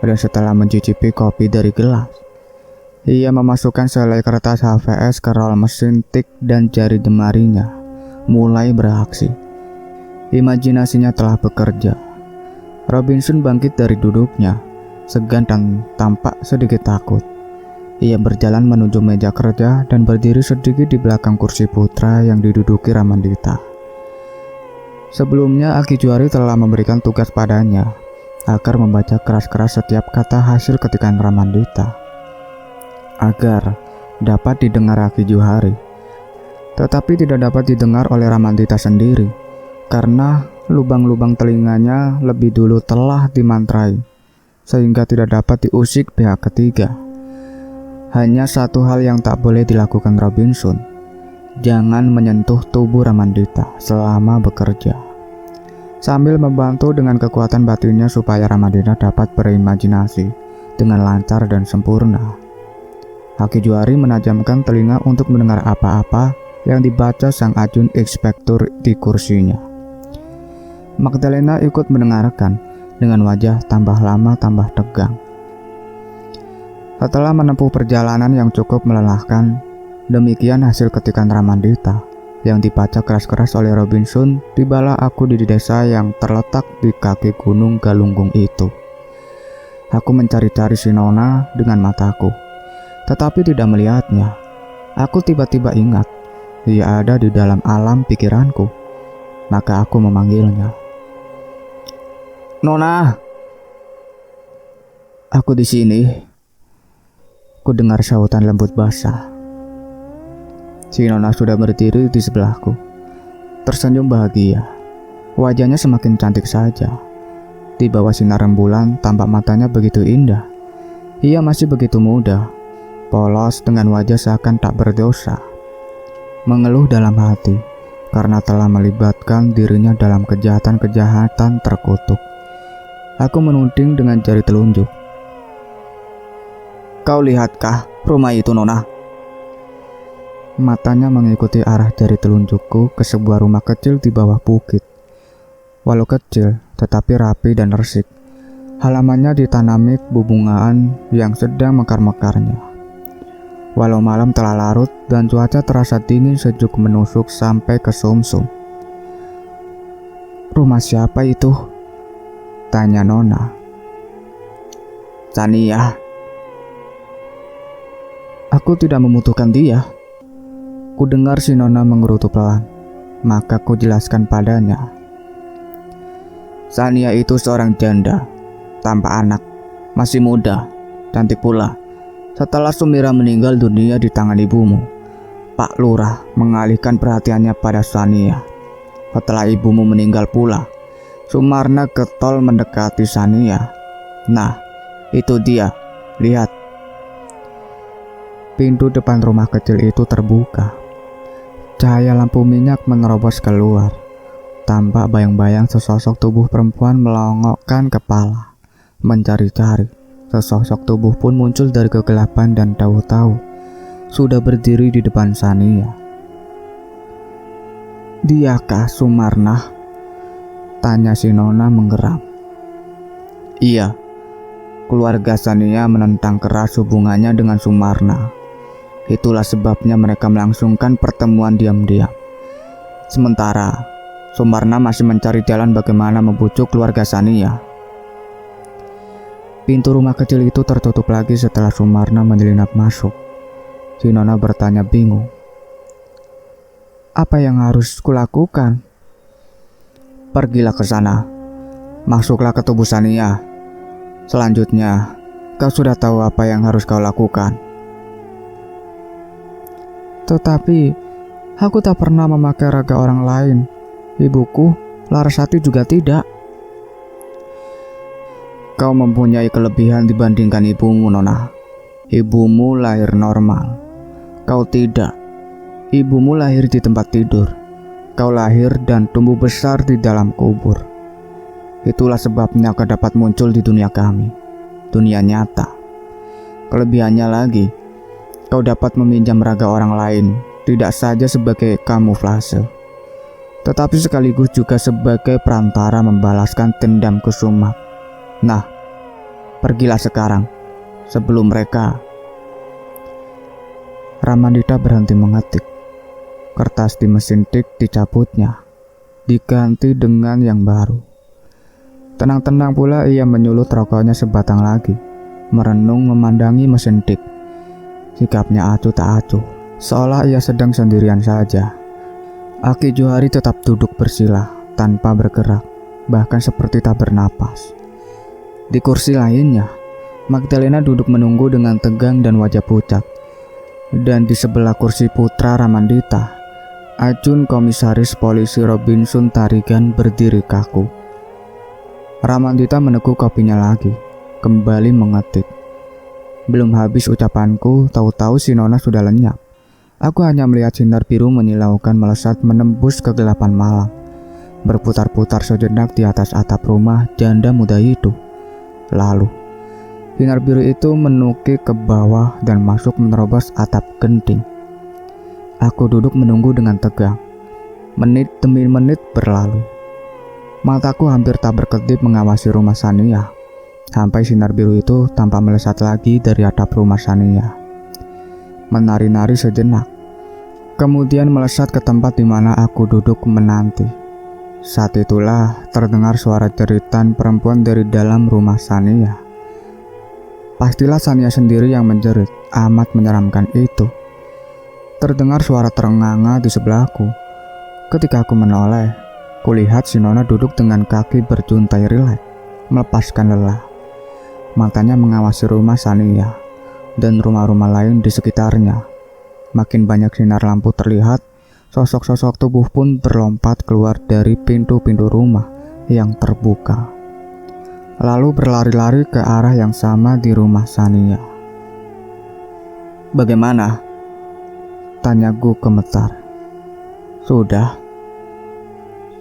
Dan setelah mencicipi kopi dari gelas, ia memasukkan selai kertas HVS ke rol mesin tik dan jari jemarinya mulai beraksi. Imajinasinya telah bekerja. Robinson bangkit dari duduknya, segan dan tampak sedikit takut. Ia berjalan menuju meja kerja dan berdiri sedikit di belakang kursi putra yang diduduki Ramandita. Sebelumnya Aki Johari telah memberikan tugas padanya agar membaca keras-keras setiap kata hasil ketikan Ramandita agar dapat didengar Aki Johari, tetapi tidak dapat didengar oleh Ramandita sendiri karena lubang-lubang telinganya lebih dulu telah dimantrai sehingga tidak dapat diusik pihak ketiga. Hanya satu hal yang tak boleh dilakukan Robinson, jangan menyentuh tubuh Ramandita selama bekerja. Sambil membantu dengan kekuatan batinnya supaya Ramandita dapat berimajinasi dengan lancar dan sempurna. Aki Johari menajamkan telinga untuk mendengar apa-apa yang dibaca sang ajun inspektur di kursinya. Magdalena ikut mendengarkan dengan wajah tambah lama tambah tegang. Setelah menempuh perjalanan yang cukup melelahkan, demikian hasil ketikan Ramandita yang dibaca keras-keras oleh Robinson. Tibalah aku di desa yang terletak di kaki gunung Galunggung itu. Aku mencari-cari si Nona dengan mataku, tetapi tidak melihatnya. Aku tiba-tiba ingat, ia ada di dalam alam pikiranku. Maka aku memanggilnya. "Nona!" "Aku di sini." Ku dengar sahutan lembut basah. Si Nona sudah berdiri di sebelahku, tersenyum bahagia. Wajahnya semakin cantik saja. Di bawah sinar rembulan, tampak matanya begitu indah. Ia masih begitu muda, polos dengan wajah seakan tak berdosa. Mengeluh dalam hati karena telah melibatkan dirinya dalam kejahatan-kejahatan terkutuk. Aku menuding dengan jari telunjuk. "Kau lihatkah rumah itu, Nona?" Matanya mengikuti arah jari telunjukku ke sebuah rumah kecil di bawah bukit. Walau kecil, tetapi rapi dan resik. Halamannya ditanami bebungaan yang sedang mekar-mekarnya. Walau malam telah larut dan cuaca terasa dingin sejuk menusuk sampai ke sumsum. "Rumah siapa itu?" tanya Nona. "Sania." Aku tidak membutuhkan dia. Ku dengar si Nona mengerutu pelan, maka ku jelaskan padanya. "Sania itu seorang janda, tanpa anak, masih muda, cantik pula. Setelah Sumira meninggal dunia di tangan ibumu, Pak Lurah mengalihkan perhatiannya pada Sania. Setelah ibumu meninggal pula, Sumarna getol mendekati Sania. Nah, itu dia, lihat." Pintu depan rumah kecil itu terbuka. Cahaya lampu minyak menerobos keluar. Tampak bayang-bayang sesosok tubuh perempuan melongokkan kepala, mencari-cari. Sesosok tubuh pun muncul dari kegelapan dan tahu-tahu sudah berdiri di depan Sania. "Diakah Sumarna?" tanya si Nona menggeram. "Iya." Keluarga Sania menentang keras hubungannya dengan Sumarna. Itulah sebabnya mereka melangsungkan pertemuan diam-diam. Sementara Sumarna masih mencari jalan bagaimana membujuk keluarga Sania. Pintu rumah kecil itu tertutup lagi setelah Sumarna menyelinap masuk. Si Nona bertanya bingung. "Apa yang harus kulakukan?" "Pergilah ke sana. Masuklah ke tubuh Sania. Selanjutnya, kau sudah tahu apa yang harus kau lakukan." "Tetapi, aku tak pernah memakai raga orang lain. Ibuku, Larasati juga tidak." "Kau mempunyai kelebihan dibandingkan ibumu, Nona. Ibumu lahir normal. Kau tidak. Ibumu lahir di tempat tidur. Kau lahir dan tumbuh besar di dalam kubur. Itulah sebabnya kau dapat muncul di dunia kami, dunia nyata. Kelebihannya lagi, kau dapat meminjam raga orang lain, tidak saja sebagai kamuflase, tetapi sekaligus juga sebagai perantara membalaskan dendam Kusuma. Nah, pergilah sekarang, sebelum mereka..." Ramandita berhenti mengetik. Kertas di mesin tik dicabutnya, diganti dengan yang baru. Tenang-tenang pula ia menyulut rokoknya sebatang lagi, merenung memandangi mesin tik. Sikapnya acuh tak acuh, seolah ia sedang sendirian saja. Aki Johari tetap duduk bersila, tanpa bergerak, bahkan seperti tak bernapas. Di kursi lainnya, Magdalena duduk menunggu dengan tegang dan wajah pucat. Dan di sebelah kursi putra Ramandita, Ajun Komisaris Polisi Robinson Tarigan berdiri kaku. Ramandita meneguk kopinya lagi, kembali mengetik. Belum habis ucapanku, tahu-tahu si Nona sudah lenyap. Aku hanya melihat sinar biru menyilaukan melesat menembus kegelapan malam, berputar-putar sejenak di atas atap rumah janda muda itu. Lalu, sinar biru itu menukik ke bawah dan masuk menerobos atap genting. Aku duduk menunggu dengan tegang. Menit demi menit berlalu. Mataku hampir tak berkedip mengawasi rumah Sania. sampai sinar biru itu tanpa melesat lagi dari atap rumah Sania. Menari-nari sejenak, kemudian melesat ke tempat di mana aku duduk menanti. Saat itulah terdengar suara jeritan perempuan dari dalam rumah Sania. Pastilah Sania sendiri yang menjerit, amat menyeramkan itu. Terdengar suara terenganga di sebelahku. Ketika aku menoleh, kulihat si Nona duduk dengan kaki berjuntai rileks, melepaskan lelah. Matanya mengawasi rumah Sania dan rumah-rumah lain di sekitarnya. Makin banyak sinar lampu terlihat, sosok-sosok tubuh pun berlompat keluar dari pintu-pintu rumah yang terbuka, lalu berlari-lari ke arah yang sama di rumah Sania. "Bagaimana?" tanyaku gemetar.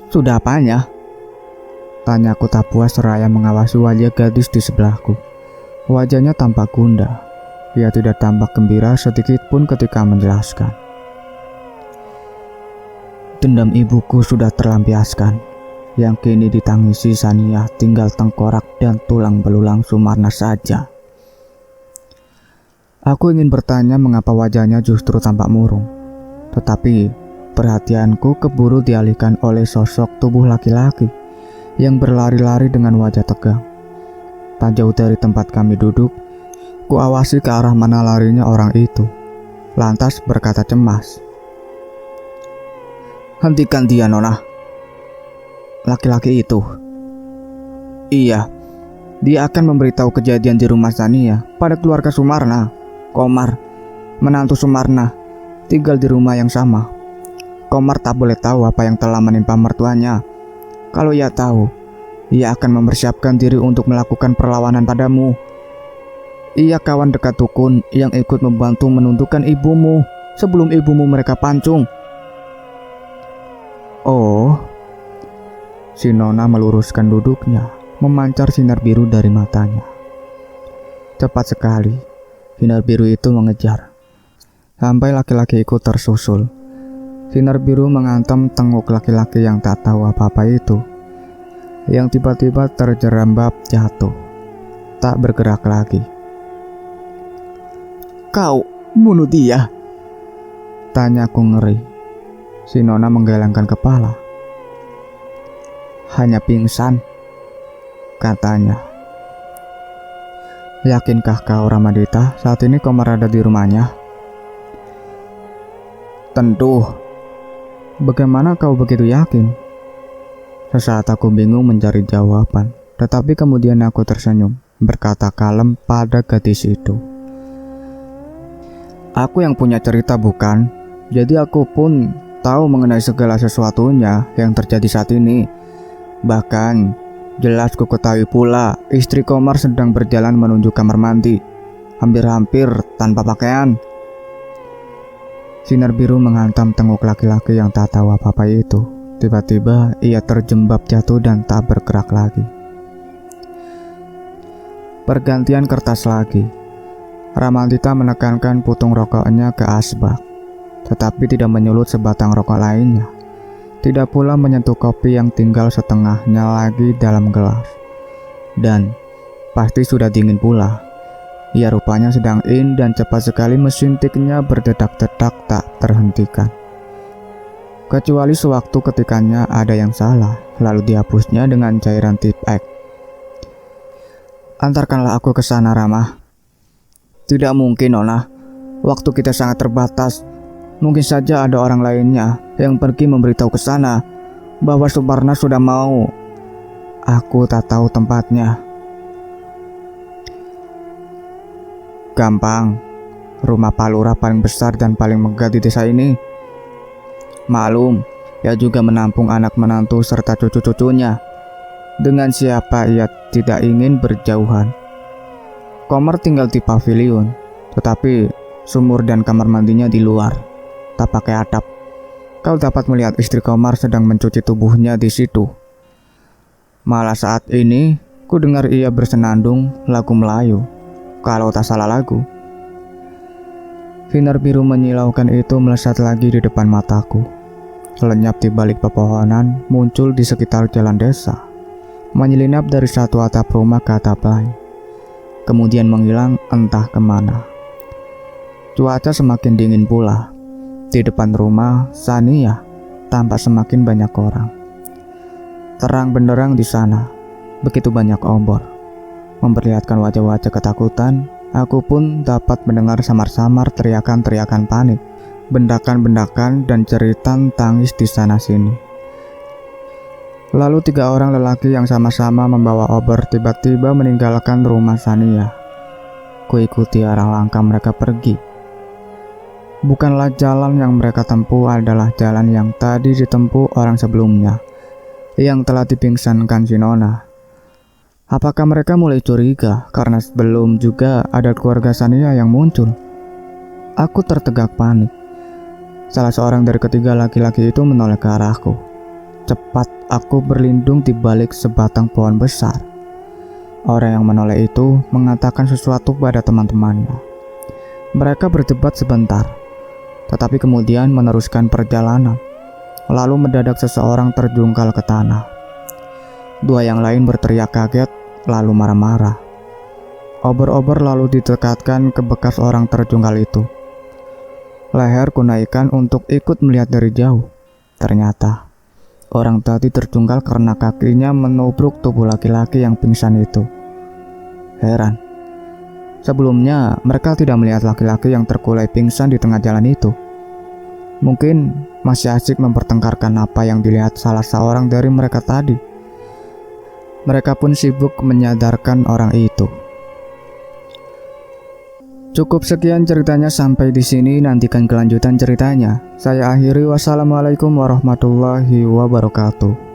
Sudah apanya?" tanyaku tak puas seraya mengawasi wajah gadis di sebelahku. Wajahnya tampak gundah. Ia tidak tampak gembira sedikit pun ketika menjelaskan. "Dendam ibuku sudah terlampiaskan. Yang kini ditangisi Sania tinggal tengkorak dan tulang belulang Sumarna saja." Aku ingin bertanya mengapa wajahnya justru tampak murung, tetapi perhatianku keburu dialihkan oleh sosok tubuh laki-laki yang berlari-lari dengan wajah tegang. Tak jauh dari tempat kami duduk, ku awasi ke arah mana larinya orang itu, lantas berkata cemas, "Hentikan dia, Nona." "Laki-laki itu?" "Iya, dia akan memberitahu kejadian di rumah Sania pada keluarga Sumarna. Komar, menantu Sumarna, tinggal di rumah yang sama. Komar tak boleh tahu apa yang telah menimpa mertuanya. Kalau ia tahu, ia akan mempersiapkan diri untuk melakukan perlawanan padamu. Ia kawan dekat dukun yang ikut membantu menundukkan ibumu sebelum ibumu mereka pancung." "Oh." Si Nona meluruskan duduknya, memancar sinar biru dari matanya. Cepat sekali sinar biru itu mengejar, sampai laki-laki ikut tersusul. Sinar biru menghantam tenguk laki-laki yang tak tahu apa-apa itu, yang tiba-tiba terjerembab jatuh, tak bergerak lagi. "Kau bunuh dia?" tanyaku ngeri. Si Nona menggelengkan kepala. "Hanya pingsan," katanya. "Yakinkah kau, Ramadita, saat ini Komar ada di rumahnya?" "Tentu." "Bagaimana kau begitu yakin?" Sesaat aku bingung mencari jawaban, tetapi kemudian aku tersenyum, berkata kalem pada gadis itu, "Aku yang punya cerita bukan? Jadi aku pun tahu mengenai segala sesuatunya yang terjadi saat ini. Bahkan jelas ku ketahui pula istri Komar sedang berjalan menuju kamar mandi, hampir-hampir tanpa pakaian." Sinar biru menghantam tenguk laki-laki yang tak tahu apa-apa itu. Tiba-tiba ia terjembab jatuh dan tak bergerak lagi. Pergantian kertas lagi. Ramandita menekankan putung rokoknya ke asbak, tetapi tidak menyulut sebatang rokok lainnya. Tidak pula menyentuh kopi yang tinggal setengahnya lagi dalam gelas. Dan pasti sudah dingin pula. Ia rupanya sedang in dan cepat sekali mesin tiknya berdetak-detak tak terhentikan. Kecuali sewaktu ketikannya ada yang salah, lalu dihapusnya dengan cairan tip X. "Antarkanlah aku ke sana, Rama." "Tidak mungkin, Nona. Waktu kita sangat terbatas. Mungkin saja ada orang lainnya yang pergi memberitahu ke sana bahwa Sumarna sudah mau. Aku tak tahu tempatnya." "Gampang. Rumah Pak Lurah paling besar dan paling megah di desa ini. Maklum, ia juga menampung anak menantu serta cucu-cucunya. Dengan siapa ia tidak ingin berjauhan. Komar tinggal di pavilion, tetapi sumur dan kamar mandinya di luar, tak pakai atap. Kau dapat melihat istri Komar sedang mencuci tubuhnya di situ. Malah saat ini, ku dengar ia bersenandung lagu Melayu, kalau tak salah lagu." Sinar biru menyilaukan itu melesat lagi di depan mataku. Lenyap di balik pepohonan, muncul di sekitar jalan desa, menyelinap dari satu atap rumah ke atap lain. kemudian menghilang entah kemana. Cuaca semakin dingin pula. Di depan rumah Sania tampak semakin banyak orang. Terang benderang di sana, begitu banyak obor, memperlihatkan wajah-wajah ketakutan. Aku pun dapat mendengar samar-samar teriakan-teriakan panik, bendakan-bendakan dan jeritan tangis di sana-sini. Lalu 3 orang lelaki yang sama-sama membawa obor tiba-tiba meninggalkan rumah Sania. Kuikuti arah langkah mereka pergi. Bukanlah jalan yang mereka tempuh adalah jalan yang tadi ditempuh orang sebelumnya, yang telah dipingsankan si Nona. Apakah mereka mulai curiga karena sebelum juga ada keluarga Sania yang muncul? Aku tertegak panik. Salah seorang dari ketiga laki-laki itu menoleh ke arahku. Cepat aku berlindung di balik sebatang pohon besar. Orang yang menoleh itu mengatakan sesuatu pada teman-temannya. Mereka berdebat sebentar, tetapi kemudian meneruskan perjalanan. Lalu mendadak seseorang terjungkal ke tanah. 2 yang lain berteriak kaget, lalu marah-marah. Obor-obor lalu didekatkan ke bekas orang terjungkal itu. Leher kunaikkan untuk ikut melihat dari jauh. Ternyata orang tadi terjungkal karena kakinya menubruk tubuh laki-laki yang pingsan itu. Heran, sebelumnya mereka tidak melihat laki-laki yang terkulai pingsan di tengah jalan itu. Mungkin masih asik mempertengkarkan apa yang dilihat salah seorang dari mereka tadi. Mereka pun sibuk menyadarkan orang itu. Cukup sekian ceritanya sampai di sini. Nantikan kelanjutan ceritanya. Saya akhiri. Wassalamualaikum warahmatullahi wabarakatuh.